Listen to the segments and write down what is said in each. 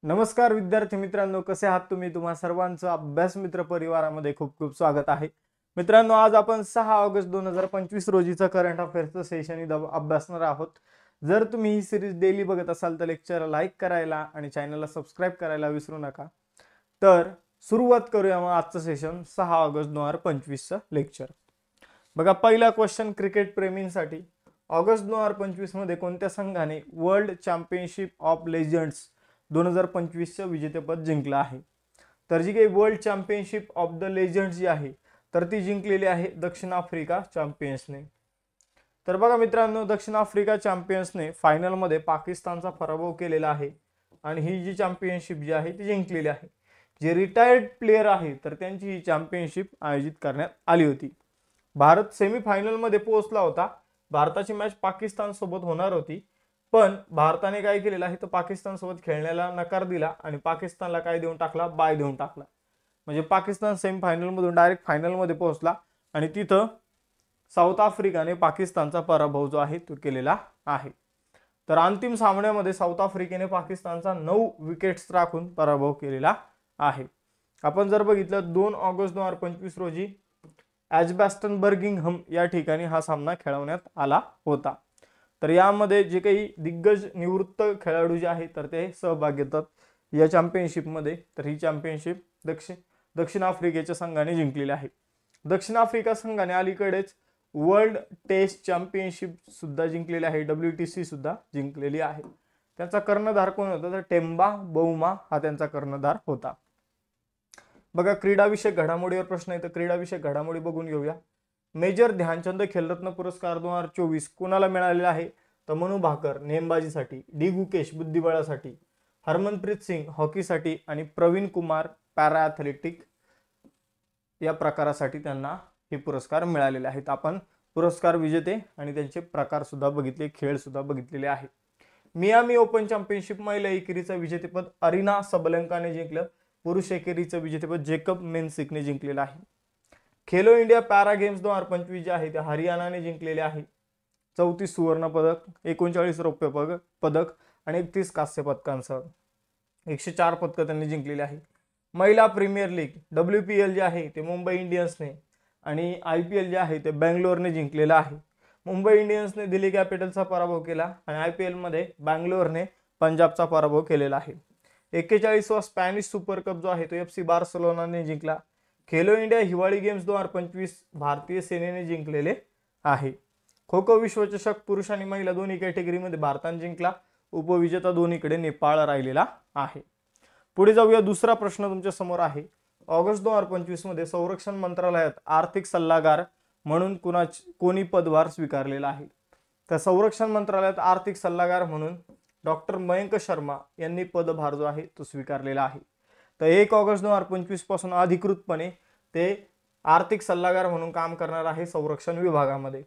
नमस्कार विद्यार्थी मित्रांनो, कसे आहात तुम्ही? तुम्हा सर्वांचं अभ्यास मित्र परिवारामध्ये खूप खूप स्वागत आहे. मित्रांनो, आज आपण 6 ऑगस्ट 2025 रोजीचं करंट अफेअर्सचं सेशन अभ्यासणार आहोत. जर तुम्ही ही सिरीज डेली बघत असाल तर लेक्चर लाईक करायला आणि चॅनलला सबस्क्राईब करायला विसरू नका. तर सुरुवात करूया मग आजचं सेशन 6 ऑगस्ट 2025चं लेक्चर. बघा, पहिला क्वेश्चन क्रिकेट प्रेमींसाठी. ऑगस्ट 2025 मध्ये कोणत्या संघाने वर्ल्ड चॅम्पियनशिप ऑफ लेजंड्स 2025चं विजेतेपद जिंकलं आहे? तर जी काही world championship of the legends जी आहे तर ती जिंकलेली आहे दक्षिण आफ्रिका चॅम्पियन्सने. तर बघा मित्रांनो, दक्षिण आफ्रिका चॅम्पियन्सने फायनलमध्ये पाकिस्तानचा पराभव केलेला आहे आणि ही जी चॅम्पियनशिप जी आहे ती जिंकलेली आहे. जे रिटायर्ड प्लेयर आहे तर त्यांची ही चॅम्पियनशिप आयोजित करण्यात आली होती. भारत सेमीफायनलमध्ये पोहोचला होता. भारताची मॅच पाकिस्तान सोबत होणार होती, पण भारताने काय केलेलं आहे तर पाकिस्तान सोबत खेळण्याला नकार दिला आणि पाकिस्तानला काय देऊन टाकला? बाय देऊन टाकला. म्हणजे पाकिस्तान सेमीफायनल मधून डायरेक्ट फायनल मध्ये पोहोचला आणि तिथं साऊथ आफ्रिकाने पाकिस्तानचा पराभव जो आहे तो केलेला आहे. तर अंतिम सामन्यामध्ये साऊथ आफ्रिकेने पाकिस्तानचा 9 विकेट्स राखून पराभव केलेला आहे. आपण जर बघितलं 2 ऑगस्ट 2025 रोजी एजबॅस्टन बर्मिंगहॅम या ठिकाणी हा सामना खेळवण्यात आला होता. तर यामध्ये जे काही दिग्गज निवृत्त खेळाडू जे आहेत तर ते सहभाग घेतात या चॅम्पियनशिपमध्ये. तर ही चॅम्पियनशिप दक्षिण आफ्रिकेच्या संघाने जिंकलेली आहे. दक्षिण आफ्रिका संघाने अलीकडेच वर्ल्ड टेस्ट चॅम्पियनशिप सुद्धा जिंकलेली आहे, WTC सुद्धा जिंकलेली आहे. त्यांचा कर्णधार कोण होता तर टेम्बा बौमा हा त्यांचा कर्णधार होता. बघा, क्रीडाविषयक घडामोडीवर प्रश्न आहे तर क्रीडाविषयक घडामोडी बघून घेऊया. मेजर ध्यानचंद खेलरत्न पुरस्कार 2024 कोणाला मिळालेला आहे तर मनू भाकर नेमबाजीसाठी, डी गुकेश बुद्धिबळासाठी, हरमनप्रीत सिंग हॉकीसाठी आणि प्रवीण कुमार पॅरा ॲथलेटिक या प्रकारासाठी त्यांना हे पुरस्कार मिळालेले आहेत. आपण पुरस्कार विजेते आणि त्यांचे प्रकार सुद्धा बघितले, खेळ सुद्धा बघितलेले आहे. मियामी ओपन चॅम्पियनशिप महिला एकेरीचं विजेतेपद अरिना सबलंकाने जिंकलं. पुरुष एकेरीचं विजेतेपद जेकब मेन्सिकने जिंकलेलं आहे. खेलो इंडिया पॅरा गेम्स 2025 जे आहे ते हरियाणाने जिंकलेले आहे. 34 सुवर्ण पदक, 39 रौप्य पदक आणि 31 कांस्य पदकांसह 104 पदकं त्यांनी जिंकलेली आहे. महिला प्रीमियर लीग WPL जे आहे ते मुंबई इंडियन्सने आणि IPL जे आहे ते बँगलोरने जिंकलेलं आहे. मुंबई इंडियन्सने दिल्ली कॅपिटलचा पराभव केला आणि IPL मध्ये बँगलोरने पंजाबचा पराभव केलेला आहे. 41वा स्पॅनिश सुपर कप जो आहे तो FC बार्सिलोनाने जिंकला. खेलो इंडिया हिवाळी गेम्स 2025 भारतीय सेनेने जिंकलेले आहे. खो खो विश्वचषक पुरुष आणि महिला दोन्ही कॅटेगरीमध्ये भारताने जिंकला. उपविजेता दोन्हीकडे नेपाळ राहिलेला आहे. पुढे जाऊया. दुसरा प्रश्न तुमच्या समोर आहे. ऑगस्ट 2025 मध्ये संरक्षण मंत्रालयात आर्थिक सल्लागार म्हणून कोणी पदभार स्वीकारलेला आहे? तर संरक्षण मंत्रालयात आर्थिक सल्लागार म्हणून डॉक्टर मयंक शर्मा यांनी पदभार जो आहे तो स्वीकारलेला आहे. तर 1 ऑगस्ट 2025 पासून अधिकृतपणे ते आर्थिक सल्लागार म्हणून काम करणार आहे संरक्षण विभागामध्ये.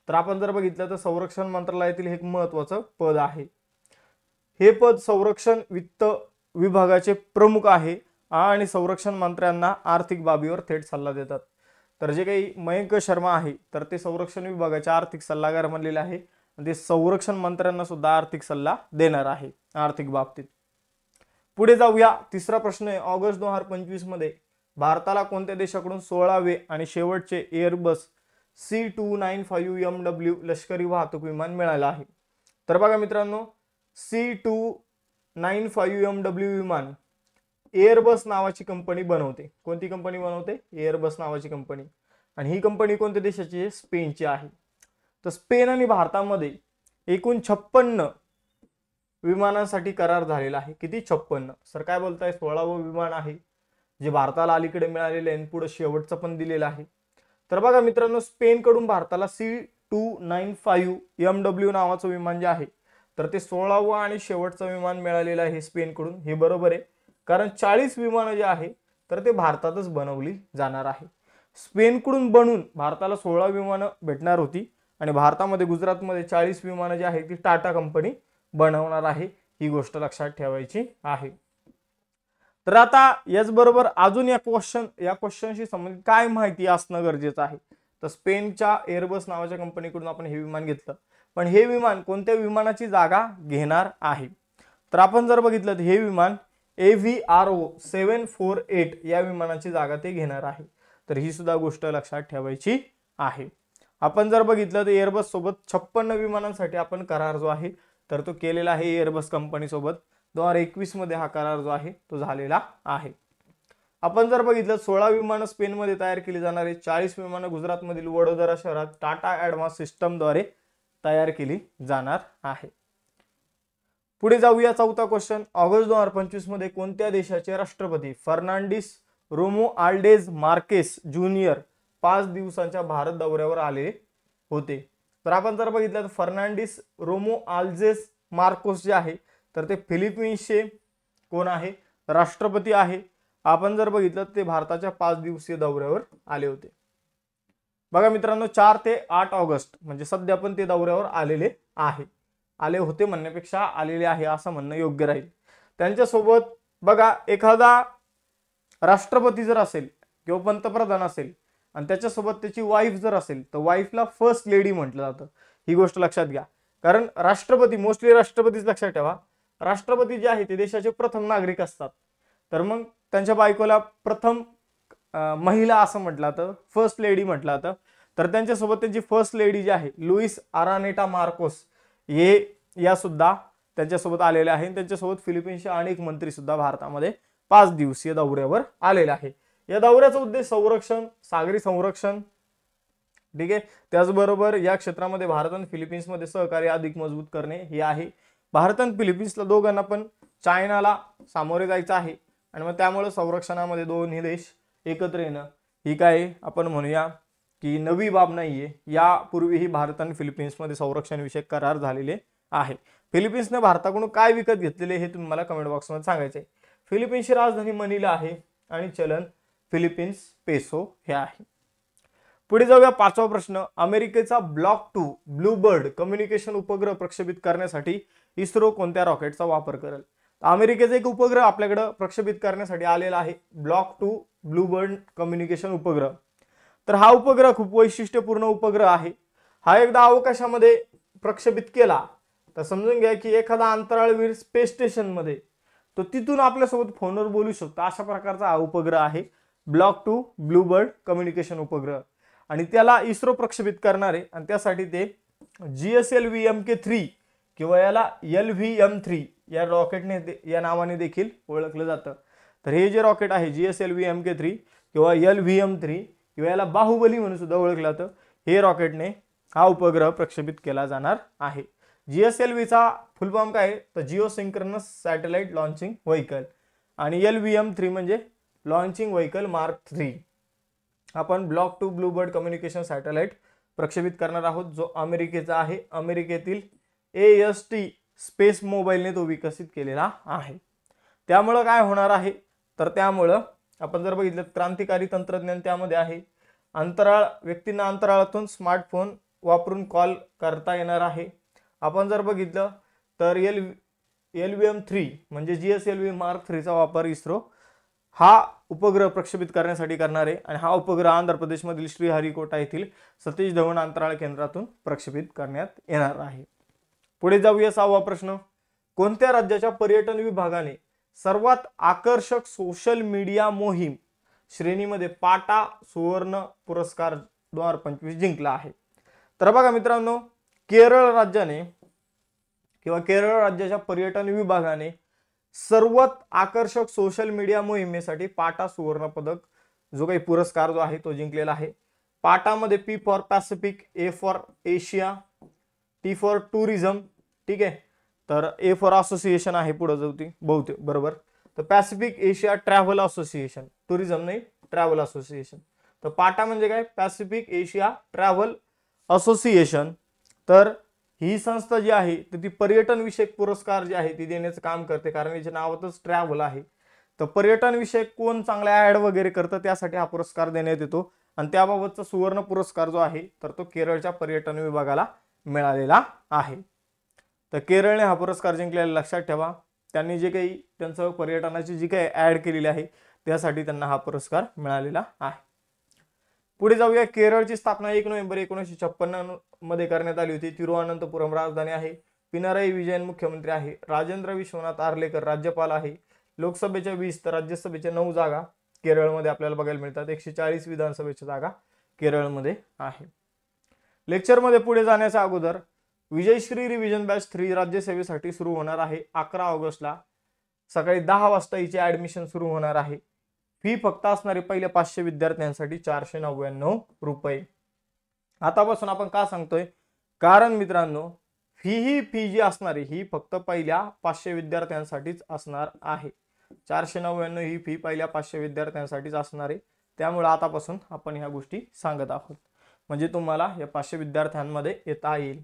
तर आपण जर बघितलं तर संरक्षण मंत्रालयातील एक महत्त्वाचं पद आहे. हे पद संरक्षण वित्त विभागाचे प्रमुख आहे आणि संरक्षण मंत्र्यांना आर्थिक बाबीवर थेट सल्ला देतात. तर जे काही मयंक शर्मा आहे तर ते संरक्षण विभागाचे आर्थिक सल्लागार बनलेले आहे आणि ते संरक्षण मंत्र्यांना सुद्धा आर्थिक सल्ला देणार आहे आर्थिक बाबतीत. पुढे जाऊया. तिसरा प्रश्न आहे. ऑगस्ट 2025 मध्ये भारताला कोणत्या देशाकडून 16वे आणि शेवटचे एअरबस C295MW लष्करी वाहतूक विमान मिळालं आहे? तर बघा मित्रांनो, C295MW विमान एअरबस नावाची कंपनी बनवते. कोणती कंपनी बनवते? एअरबस नावाची कंपनी. आणि ही कंपनी कोणत्या देशाची आहे? स्पेनची आहे. तर स्पेन आणि भारतामध्ये एकूण 56 विमानांसाठी करार झालेला आहे. किती? 56. सर काय बोलताय? 16वं विमान आहे जे भारताला अलीकडे मिळालेले आहे, पुढे शेवटचं पण दिलेलं आहे. तर बघा मित्रांनो, स्पेन कडून भारताला C295MW नावाचं विमान जे आहे तर ते 16वं आणि शेवटचं विमान मिळालेलं आहे स्पेन कडून. हे बरोबर आहे, कारण 40 विमानं जे आहे तर ते भारतातच बनवली जाणार आहे. स्पेन कडून बनून भारताला 16 विमानं भेटणार होती आणि भारतामध्ये गुजरातमध्ये 40 विमानं जी आहे ती टाटा कंपनी बनवणार आहे. ही गोष्ट लक्षात ठेवायची आहे. तर आता याचबरोबर अजून या क्वेश्चनशी संबंधित काय माहिती असणं गरजेचं आहे? तर स्पेनच्या एअरबस नावाच्या कंपनीकडून आपण हे विमान घेतलं, पण हे विमान कोणत्या विमानाची जागा घेणार आहे? तर आपण जर बघितलं तर हे विमान AVRO 748 या विमानाची जागा ते घेणार आहे. तर ही सुद्धा गोष्ट लक्षात ठेवायची आहे. आपण जर बघितलं तर एअरबस सोबत 56 विमानांसाठी आपण करार जो आहे तर तो केलेला आहे एअरबस कंपनी सोबत. 2021 मध्ये हा करार जो आहे तो झालेला आहे. आपण जर बघितलं 16 विमानं स्पेनमध्ये तयार केली जाणार आहे. 40 विमानं गुजरातमधील वडोदरा शहरात टाटा ॲडव्हान्स सिस्टमद्वारे तयार केली जाणार आहे. पुढे जाऊया. चौथा क्वेश्चन. ऑगस्ट 2025 मध्ये कोणत्या देशाचे राष्ट्रपती फर्नांडिस रोमुआल्डेज मार्केस ज्युनियर 5 दिवसांच्या भारत दौऱ्यावर आले होते? तर आपण जर बघितलं तर फर्नांडिस रोमुआल्डेज मार्कोस जे आहे तर ते फिलिपिन्सचे कोण आहे? राष्ट्रपती आहे. आपण जर बघितलं ते भारताच्या 5 दिवसीय दौऱ्यावर आले होते. बघा मित्रांनो 4 ते 8 ऑगस्ट म्हणजे सध्या पण ते दौऱ्यावर आलेले आहे. आले होते म्हणण्यापेक्षा आलेले आहे असं म्हणणं योग्य राहील. त्यांच्यासोबत बघा एखादा राष्ट्रपती जर असेल किंवा पंतप्रधान असेल आणि त्याच्यासोबत त्याची वाईफ जर असेल तर वाईफला फर्स्ट लेडी म्हटलं जातं. ही गोष्ट लक्षात घ्या. कारण राष्ट्रपती मोस्टली राष्ट्रपतीच लक्षात ठेवा. राष्ट्रपती जे आहे ते देशाचे प्रथम नागरिक असतात. तर मग त्यांच्या बायकोला प्रथम महिला असं म्हटलं जातं, फर्स्ट लेडी म्हटलं जातं. तर त्यांच्यासोबत त्यांची फर्स्ट लेडी जी आहे लुईस अरानेटा मार्कोस हे या सुद्धा त्यांच्यासोबत आलेले आहे. त्यांच्यासोबत फिलिपिन्सचे अनेक मंत्री सुद्धा भारतामध्ये 5 दिवसीय दौऱ्यावर आलेले आहे. या दौऱ्याचा उद्देश संरक्षण, सागरी संरक्षण, ठीक आहे, त्याचबरोबर या क्षेत्रामध्ये भारत आणि फिलिपिन्समध्ये सहकार्य अधिक मजबूत करणे हे आहे. भारत आणि फिलिपिन्सला दोघांना पण चायनाला सामोरे जायचं आहे आणि मग त्यामुळे संरक्षणामध्ये दोन्ही देश एकत्र येणं ही काय आपण म्हणूया की नवी बाब नाहीये. यापूर्वीही भारत आणि फिलिपिन्समध्ये संरक्षण विषयक करार झालेले आहे. फिलिपिन्सने भारताकडून काय विकत घेतलेले हे तुम्हाला कमेंट बॉक्समध्ये सांगायचे आहे. फिलिपिन्सची राजधानी मनिला आहे आणि चलन फिलिपिन्स पेसो हे आहे. पुढे जाऊया. 5वा प्रश्न. अमेरिकेचा ब्लॉक 2 ब्लूबर्ड कम्युनिकेशन उपग्रह प्रक्षेपित करण्यासाठी इस्रो कोणत्या रॉकेटचा वापर करेल? अमेरिकेचा एक उपग्रह आपल्याकडे प्रक्षेपित करण्यासाठी आलेला आहे ब्लॉक 2 ब्लूबर्ड कम्युनिकेशन उपग्रह. तर हा उपग्रह खूप वैशिष्ट्यपूर्ण उपग्रह आहे. हा एकदा अवकाशामध्ये प्रक्षेपित केला तर समजून घ्या की एखादा अंतराळवीर स्पेस स्टेशन मध्ये तो तिथून आपल्यासोबत फोनवर बोलू शकतो. अशा प्रकारचा हा उपग्रह आहे ब्लॉक 2 ब्लूबर्ड कम्युनिकेशन उपग्रह आणि त्याला इस्रो प्रक्षेपित करणार आहे आणि त्यासाठी ते GSLV-MK3 किंवा याला LV-M3 या रॉकेटने या नावाने देखील ओळखलं जातं. तर हे जे रॉकेट आहे GSLV-MK3 किंवा LV-M3 किंवा याला बाहुबली म्हणून सुद्धा ओळखलं जातं, हे रॉकेटने हा उपग्रह प्रक्षेपित केला जाणार आहे. GSLVचा फुल फॉर्म काय आहे तर Jio synchronous satellite launching vehicle आणि LV-M3 म्हणजे लॉन्चिंग व्हेइकल मार्क 3. आपण ब्लॉक 2 ब्लूबर्ड कम्युनिकेशन सॅटेलाइट प्रक्षेपित करणार आहोत जो अमेरिकेचा आहे. अमेरिकेतील AST स्पेस मोबाईलने तो विकसित केलेला आहे. त्यामुळे काय होणार आहे तर त्यामुळं आपण जर बघितलं क्रांतिकारी तंत्रज्ञान त्यामध्ये आहे. व्यक्तींना अंतराळातून स्मार्टफोन वापरून कॉल करता येणार आहे. आपण जर बघितलं तर LV-M3 म्हणजे GSLV मार्क 3 चा वापर इस्रो हा उपग्रह प्रक्षेपित करण्यासाठी करणार आहे आणि हा उपग्रह आंध्र प्रदेशमधील श्रीहरिकोटा येथील सतीश धवन अंतराळ केंद्रातून प्रक्षेपित करण्यात येणार आहे. पुढे जाऊया. 6वा प्रश्न. कोणत्या राज्याच्या पर्यटन विभागाने सर्वात आकर्षक सोशल मीडिया मोहीम श्रेणीमध्ये पाटा सुवर्ण पुरस्कार 2025 जिंकला आहे? तर बघा मित्रांनो केरळ राज्याने किंवा केरळ राज्याच्या पर्यटन विभागाने सर्वात आकर्षक सोशल मीडिया मोहिमेसाठी पाटा सुवर्ण पदक जो काही पुरस्कार जो आहे तो जिंकलेला आहे. पाटामध्ये P for Pacific, A for Asia, T for tourism, ठीक आहे, तर A फॉर असोसिएशन आहे पुढे जाऊती बहुतेक बरोबर. तर Pacific Asia travel association, tourism नाही ट्रॅव्हल असोसिएशन. तर पाटा म्हणजे काय पॅसिफिक एशिया ट्रॅव्हल असोसिएशन. तर ही संस्था जी आहे ती पर्यटन विषयक पुरस्कार जे आहे ती देण्याचं काम करते कारण याच्या नावातच ट्रॅव्हल आहे. तर पर्यटन विषयक कोण चांगला ऍड वगैरे करतं त्यासाठी हा पुरस्कार देण्यात येतो आणि त्याबाबतचा सुवर्ण पुरस्कार जो आहे तर तो केरळच्या पर्यटन विभागाला मिळालेला आहे. तर केरळने हा पुरस्कार जिंकलेला लक्षात ठेवा. त्यांनी जे काही त्यांचं पर्यटनाची जी काही ऍड केलेली आहे त्यासाठी त्यांना हा पुरस्कार मिळालेला आहे. पुढे जाऊया. केरळची स्थापना 1 नोव्हेंबर 1956 मध्ये करण्यात आली होती. तिरुअनंतपुरम राजधानी आहे. पिनाराई विजयन मुख्यमंत्री आहे. राजेंद्र विश्वनाथ आर्लेकर राज्यपाल आहे. लोकसभेच्या 20 तर राज्यसभेच्या 9 जागा केरळमध्ये आपल्याला बघायला मिळतात. 140 विधानसभेच्या जागा केरळमध्ये आहे. लेक्चरमध्ये पुढे जाण्याच्या अगोदर विजयश्री रिव्हिजन बॅच 3 राज्यसेवेसाठी सुरू होणार आहे 11 ऑगस्टला सकाळी 10 वाजता हिचे ऍडमिशन सुरू होणार आहे. फी फक्त असणारी पहिल्या 500 विद्यार्थ्यांसाठी 499 रुपये. आतापासून आपण का सांगतोय, कारण मित्रांनो फी जी असणारी ही फक्त पहिल्या 500 विद्यार्थ्यांसाठीच असणार आहे. 499 ही फी पहिल्या 500 विद्यार्थ्यांसाठीच असणार आहे. त्यामुळे आतापासून आपण ह्या गोष्टी सांगत आहोत, म्हणजे तुम्हाला या 500 विद्यार्थ्यांमध्ये येता येईल.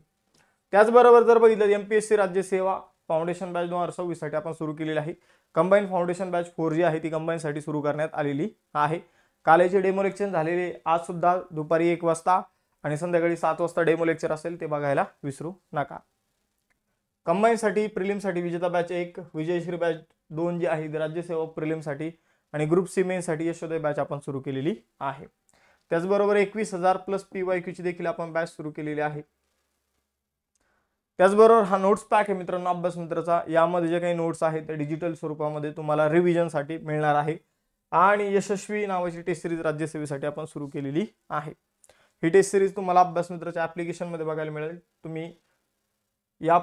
त्याचबरोबर जर बघितलं MPSC राज्यसेवा फाउंडेशन बॅच 2026 साठी आपण सुरू केलेली आहे. कंबाईन फाउंडेशन बॅच 4 जी आहे ती कंबाईन साठी सुरू करण्यात आलेली आहे. कालेचे डेमो लेक्चर झालेले आज सुद्धा दुपारी 1 वाजता आणि संध्याकाळी 7 वाजता डेमो लेक्चर असेल ते बघायला विसरू नका. कंबाईन साठी प्रिलिम साठी विजेता बॅच 1, विजयश्री बॅच 2 जी आहे ती राज्यसेवा प्रिलिम साठी आणि ग्रुप सी मेन साठी यशोदय बॅच आपण सुरू केलेली आहे. त्याचबरोबर 21,000 प्लस PYQ ची देखील आपण बॅच सुरू केलेली आहे. त्याचबरोबर हा नोट्स पॅक आहे मित्रांनो अभ्यास मित्राचा. यामध्ये जे काही नोट्स आहेत ते डिजिटल स्वरूपामध्ये तुम्हाला रिव्हिजन साठी मिळणार आहे. आणि यशस्वी नावाची टेस्ट सिरीज राज्यसेवेसाठी आपण सुरू केलेली आहे. ही टेस्ट सिरीज तुम्हाला अभ्यास मित्राच्या ऍप्लिकेशन मध्ये बघायला मिळेल. तुम्ही या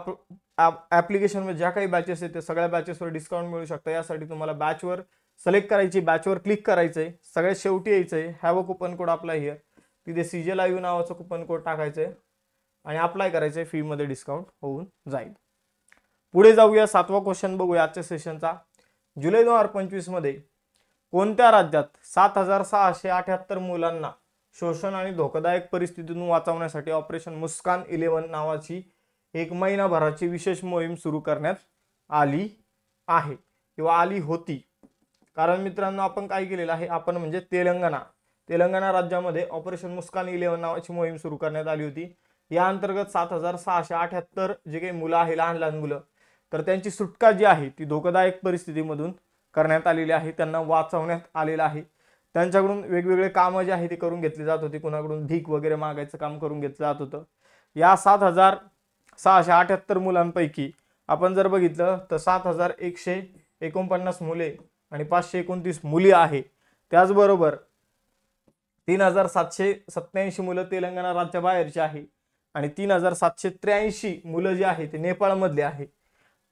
ऍप्लिकेशन मध्ये ज्या काही बॅचेस आहेत त्या सगळ्या बॅचेसवर डिस्काउंट मिळू शकता. यासाठी तुम्हाला बॅचवर सिलेक्ट करायची, बॅचवर क्लिक करायचंय, सगळ्यात शेवटी यायचंय, have a coupon code apply here, तिथे CJ लाईव्ह नावाचं कुपन कोड टाकायचंय आणि अप्लाय करायचंय. फी मध्ये डिस्काउंट होऊन जाईल. पुढे जाऊया, 7वा क्वेश्चन बघूया आजच्या सेशनचा. जुलै 2025 मध्ये कोणत्या राज्यात 7,678 मुलांना शोषण आणि धोकादायक परिस्थितीतून वाचवण्यासाठी ऑपरेशन मुस्कान 11 नावाची 1 महिनाभराची विशेष मोहीम सुरू करण्यात आली आहे किंवा आली होती? कारण मित्रांनो आपण काय केलेलं आहे, आपण म्हणजे तेलंगणा राज्यामध्ये ऑपरेशन मुस्कान 11 नावाची मोहीम सुरू करण्यात आली होती. या अंतर्गत 7,678 जे काही मुलं आहे, लहान लहान मुलं, तर त्यांची सुटका जी आहे ती धोकादायक परिस्थितीमधून करण्यात आलेली आहे. त्यांना वाचवण्यात आलेलं आहे. त्यांच्याकडून वेगवेगळे कामं जे आहे ते करून घेतली जात होती. कुणाकडून भीक वगैरे मागायचं काम करून घेतलं जात होतं. या 7,678 मुलांपैकी आपण जर बघितलं तर 7,149 मुले आणि 529 मुली आहे. त्याचबरोबर 3,787 मुलं तेलंगणा राज्याबाहेरची आहे आणि 3,783 मुलं जी आहे ते नेपाळमधले आहे.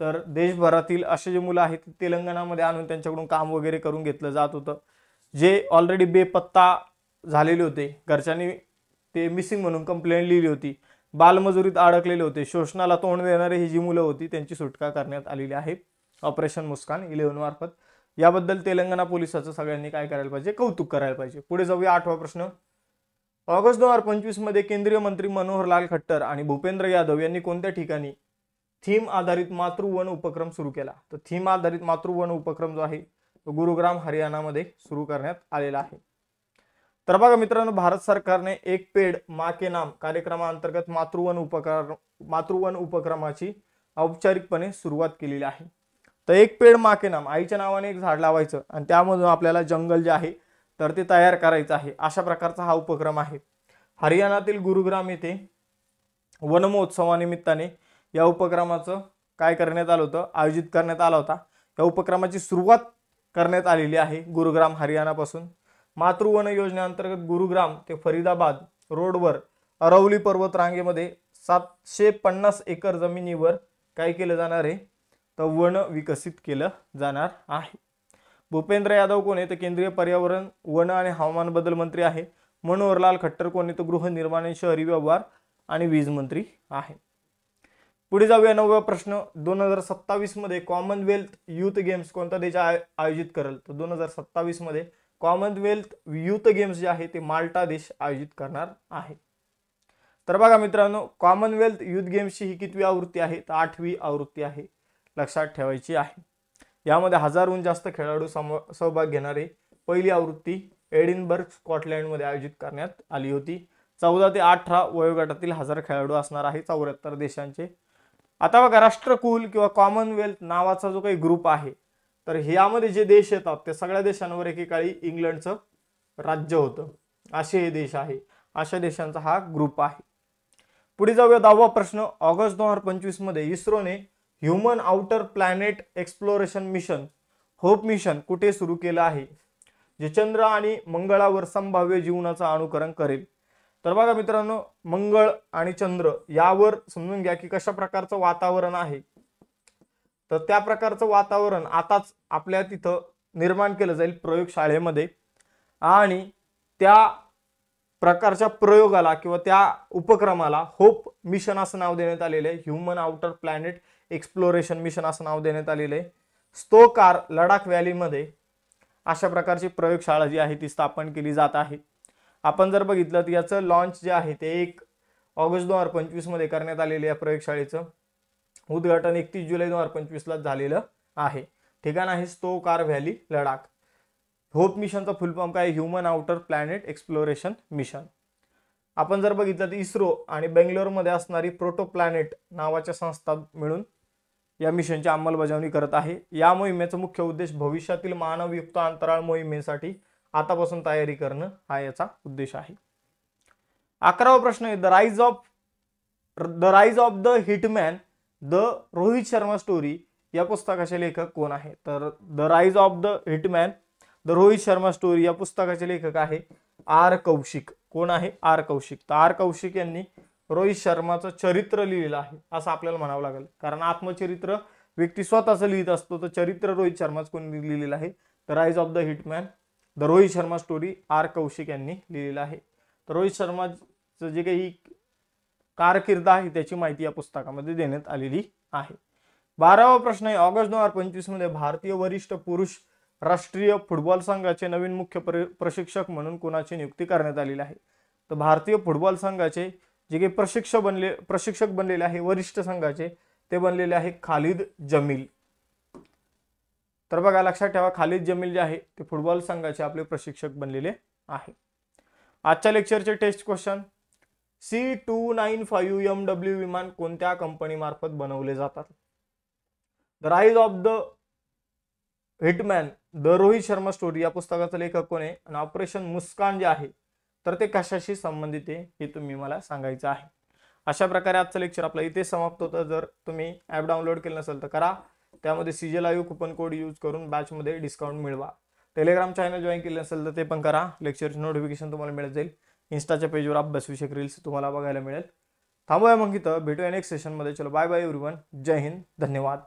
तर देशभरातील असे जे मुलं आहेत ते तेलंगणामध्ये आणून त्यांच्याकडून काम वगैरे करून घेतलं जात होतं. जे ऑलरेडी बेपत्ता झालेले होते, घरच्यांनी ते मिसिंग म्हणून कंप्लेंट लिहिली होती, बालमजुरीत अडकलेले होते, शोषणाला तोंड देणारे ही जी मुलं होती त्यांची सुटका करण्यात आलेली आहे ऑपरेशन मुस्कान 11 मार्फत. याबद्दल तेलंगणा पोलिसांचं सगळ्यांनी काय करायला पाहिजे, कौतुक करायला पाहिजे. पुढे जाऊया, 8वा प्रश्न. ऑगस्ट 2025 मध्ये केंद्रीय मंत्री मनोहर लाल खट्टर आणि भूपेंद्र यादव यांनी कोणत्या ठिकाणी थीम आधारित मातृवन उपक्रम सुरू केला? तर थीम आधारित मातृवन उपक्रम जो आहे तो गुरुग्राम हरियाणामध्ये सुरू करण्यात आलेला आहे. तर बघा मित्रांनो, भारत सरकारने एक पेड मां के नाम कार्यक्रमाअंतर्गत मातृवन उपक्रमाची औपचारिकपणे सुरुवात केलेली आहे. तर एक पेड मां के नाम, आईच्या नावाने एक झाड लावायचं आणि त्यामधून आपल्याला जंगल जे आहे तर ते तयार करायचं आहे, अशा प्रकारचा हा उपक्रम आहे. हरियाणातील गुरुग्राम येथे वन महोत्सवानिमित्ताने या उपक्रमाचं काय करण्यात आलं होतं, आयोजित करण्यात आला होता. या उपक्रमाची सुरुवात करण्यात आलेली आहे गुरुग्राम हरियाणापासून. मातृवन योजनेअंतर्गत गुरुग्राम ते फरीदाबाद रोडवर अरवली पर्वत रांगेमध्ये 750 एकर जमिनीवर काय केलं जाणार आहे, तर वन विकसित केलं जाणार आहे. भूपेंद्र यादव कोण आहे, तर केंद्रीय पर्यावरण, वन आणि हवामान बदल मंत्री आहे. मनोहर लाल खट्टर कोण आहे, तर गृहनिर्माण, शहरी व्यवहार आणि वीज मंत्री आहे. पुढे जाऊया, 9वा प्रश्न. 2027 मध्ये कॉमनवेल्थ युथ गेम्स कोणता देश आयोजित करेल? तर 2027 मध्ये कॉमनवेल्थ युथ गेम्स जे आहे ते माल्टा देश आयोजित करणार आहे. तर बघा मित्रांनो, कॉमनवेल्थ युथ गेम्सची ही कितवी आवृत्ती आहे, तर 8वी आवृत्ती आहे, लक्षात ठेवायची आहे. यामध्ये 1000हून जास्त खेळाडू सहभाग घेणारे पहिली आवृत्ती एडिनबर्ग स्कॉटलंडमध्ये आयोजित करण्यात आली होती. 14 ते 18 वयोगटातील 1000 खेळाडू असणार आहे 74 देशांचे. आता बघा, राष्ट्रकुल किंवा कॉमनवेल्थ नावाचा जो काही ग्रुप आहे, तर यामध्ये जे देश येतात त्या सगळ्या देशांवर एकेकाळी इंग्लंडचं राज्य होतं. असे हे देश आहे, अशा देशांचा हा ग्रुप आहे. पुढे जाऊया, 10वा प्रश्न. ऑगस्ट 2025 मध्ये इस्रोने human outer planet exploration mission hope mission कुठे सुरू केलं आहे, जे चंद्र आणि मंगळावर संभाव्य जीवनाचं अनुकरण करेल. तर बघा मित्रांनो, मंगळ आणि चंद्र यावर समजून घ्या की कशा प्रकारचं वातावरण आहे. तर त्या प्रकारचं वातावरण आताच आपल्या तिथं निर्माण केलं जाईल प्रयोगशाळेमध्ये, आणि त्या प्रकारच्या प्रयोगाला किंवा त्या उपक्रमाला होप मिशन असं नाव देण्यात आलेलं आहे. Human outer planet exploration mission असं नाव देण्यात आलेलं आहे. स्तोकार लडाख व्हॅलीमध्ये अशा प्रकारची प्रयोगशाळा जी आहे ती स्थापन केली जात आहे. आपण जर बघितलं तर याचं लॉन्च जे आहे ते 1 ऑगस्ट 2025 मध्ये करण्यात आलेलं या प्रयोगशाळेचं उद्घाटन 31 जुलै 2025 ला झालेलं आहे. ठिकाण आहे स्तोकार व्हॅली लडाख. होप मिशनचा फुल फॉर्म काय, human outer planet exploration mission. आपण जर बघितलं तर इस्रो आणि बेंगलोरमध्ये असणारी प्रोटो प्लॅनेट नावाच्या संस्था मिळून या मिशनची अंमलबजावणी करत आहे. या मोहिमेचा मुख्य उद्देश भविष्यातील मानवयुक्त अंतराळ मोहिमेसाठी आतापासून तयारी करणं हा याचा उद्देश आहे. 11वा प्रश्न आहे, the rise of the hitman the Rohit Sharma story या पुस्तकाचे लेखक कोण आहे. तर the rise of the hitman the Rohit Sharma story या पुस्तकाचे लेखक आहे आर कौशिक. कोण आहे, आर कौशिक. तर आर कौशिक यांनी रोहित शर्माचं चरित्र लिहिलेलं आहे असं आपल्याला म्हणावं लागेल, कारण आत्मचरित्र व्यक्ती स्वतःच लिहित असतो, तर चरित्र रोहित शर्माच कोणी लिहिलेलं आहे. The rise of the hitman the Rohit Sharma story R Kaushik यांनी लिहिलेलं आहे. तर रोहित शर्माचं जे काही कारकीर्द आहे त्याची माहिती या पुस्तकामध्ये देण्यात आलेली आहे. 12वा प्रश्न आहे, ऑगस्ट 2025 मध्ये भारतीय वरिष्ठ पुरुष राष्ट्रीय फुटबॉल संघाचे नवीन मुख्य प्रशिक्षक म्हणून कोणाची नियुक्ती करण्यात आलेली आहे. तर भारतीय फुटबॉल संघाचे जे काही प्रशिक्षक बनलेले आहे वरिष्ठ संघाचे, ते बनलेले आहे खालिद जमील. तर बघा लक्षात ठेवा, खालिद जमील जे आहे ते फुटबॉल संघाचे आपले प्रशिक्षक बनलेले आहे. आजच्या लेक्चरचे टेस्ट क्वेश्चन, C295MW विमान कोणत्या कंपनी मार्फत बनवले जातात. The rise of the hitman the Rohit Sharma story या पुस्तकाचा लेखक कोण आहे, आणि ऑपरेशन मुस्कान जे आहे तर ते कशाशी संबंधित आहे हे तुम्ही मला सांगायचं आहे. अशा प्रकारे आजचं लेक्चर आपलं इथे समाप्त होतं. जर तुम्ही ॲप डाउनलोड केलं नसेल तर करा, त्यामध्ये CJ live coupon code use करून बॅचमध्ये डिस्काउंट मिळवा. टेलिग्राम चॅनल जॉईन केलं नसेल तर ते पण करा, लेक्चरची नोटिफिकेशन तुम्हाला मिळत जाईल. इंस्टाच्या पेजवर अभ्यासविषयक रील्स तुम्हाला बघायला मिळेल. थांबूया मग इथं, भेटूया नेक्स्ट सेशनमध्ये. चलो बाय बाय एव्हरीवन, जय हिंद, धन्यवाद.